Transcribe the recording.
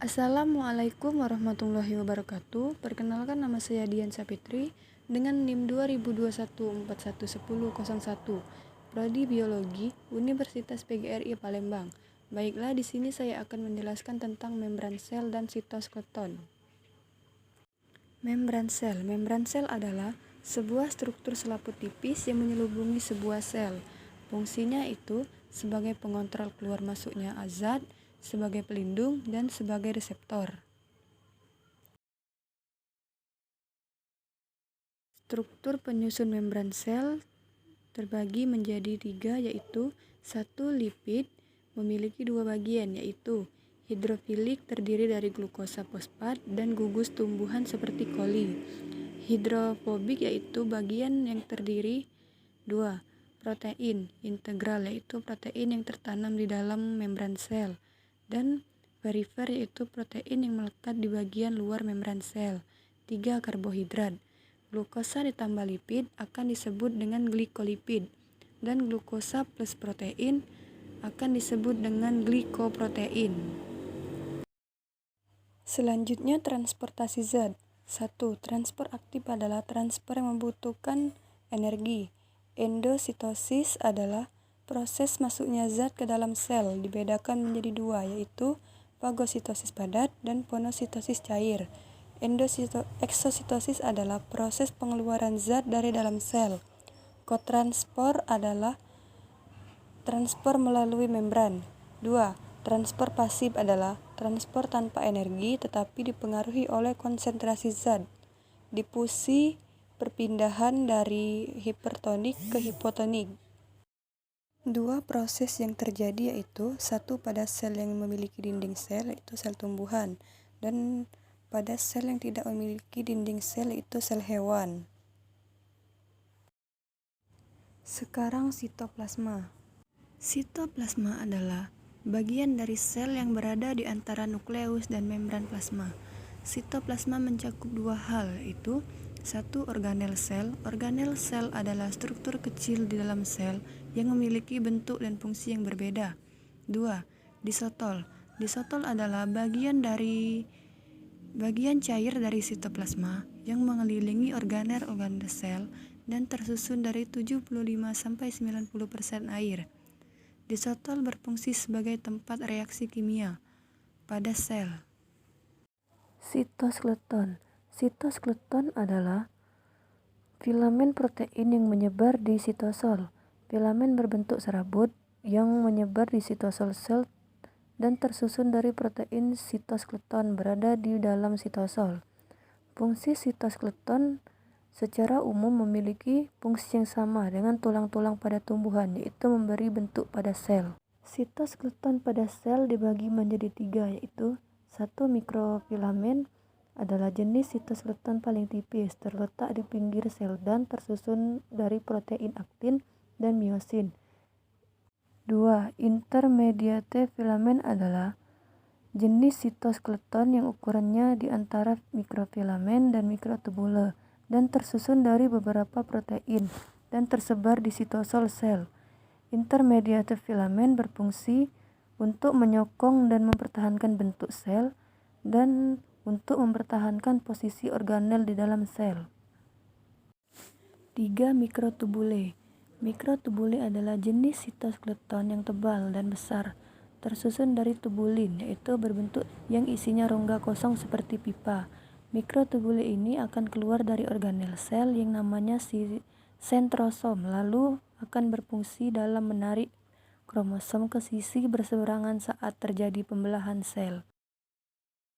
Assalamualaikum warahmatullahi wabarakatuh. Perkenalkan, nama saya Dian Sapitri dengan NIM 2021411001, Prodi Biologi, Universitas PGRI Palembang. Baiklah, di sini saya akan menjelaskan tentang membran sel dan sitoskeleton. Membran sel adalah sebuah struktur selaput tipis yang menyelubungi sebuah sel. Fungsinya itu sebagai pengontrol keluar masuknya zat, sebagai pelindung, dan sebagai reseptor. Struktur penyusun membran sel terbagi menjadi 3, yaitu 1. Lipid memiliki 2 bagian, yaitu hidrofilik terdiri dari glukosa fosfat dan gugus tumbuhan seperti koli. Hidrofobik yaitu bagian yang terdiri 2. Protein integral yaitu protein yang tertanam di dalam membran sel, dan perifer yaitu protein yang melekat di bagian luar membran sel. 3. Karbohidrat. Glukosa ditambah lipid akan disebut dengan glikolipid, dan glukosa plus protein akan disebut dengan glikoprotein. Selanjutnya, transportasi zat. 1. Transport aktif adalah transfer yang membutuhkan energi. Endositosis adalah proses masuknya zat ke dalam sel, dibedakan menjadi 2, yaitu fagositosis padat dan ponositosis cair. Eksositosis adalah proses pengeluaran zat dari dalam sel. Kotranspor adalah transfer melalui membran. 2. Transfer pasif adalah transfer tanpa energi tetapi dipengaruhi oleh konsentrasi zat. Difusi perpindahan dari hipertonik ke hipotonik. 2 proses yang terjadi yaitu 1 pada sel yang memiliki dinding sel yaitu sel tumbuhan, dan pada sel yang tidak memiliki dinding sel yaitu sel hewan. Sekarang sitoplasma. Sitoplasma adalah bagian dari sel yang berada di antara nukleus dan membran plasma. Sitoplasma mencakup 2 hal, yaitu 1. Organel sel. Organel sel adalah struktur kecil di dalam sel yang memiliki bentuk dan fungsi yang berbeda. 2. Disotol. Disotol adalah bagian cair dari sitoplasma yang mengelilingi organel sel dan tersusun dari 75-90% air. Disotol berfungsi sebagai tempat reaksi kimia pada sel. Sitoskeleton. Sitoskeleton adalah filamen protein yang menyebar di sitosol. Filamen berbentuk serabut yang menyebar di sitosol sel dan tersusun dari protein sitoskeleton berada di dalam sitosol. Fungsi sitoskeleton secara umum memiliki fungsi yang sama dengan tulang-tulang pada tumbuhan, yaitu memberi bentuk pada sel. Sitoskeleton pada sel dibagi menjadi 3, yaitu 1. Mikrofilamen adalah jenis sitoskeleton paling tipis, terletak di pinggir sel dan tersusun dari protein aktin dan miosin. 2. Intermediate filamen adalah jenis sitoskeleton yang ukurannya di antara mikrofilamen dan mikrotubule dan tersusun dari beberapa protein dan tersebar di sitosol sel. Intermediate filamen berfungsi untuk menyokong dan mempertahankan bentuk sel dan untuk mempertahankan posisi organel di dalam sel. 3. Mikrotubule. Mikrotubule adalah jenis sitoskeleton yang tebal dan besar, tersusun dari tubulin, yaitu berbentuk yang isinya rongga kosong seperti pipa. Mikrotubule ini akan keluar dari organel sel yang namanya sentrosom, lalu akan berfungsi dalam menarik kromosom ke sisi berseberangan saat terjadi pembelahan sel.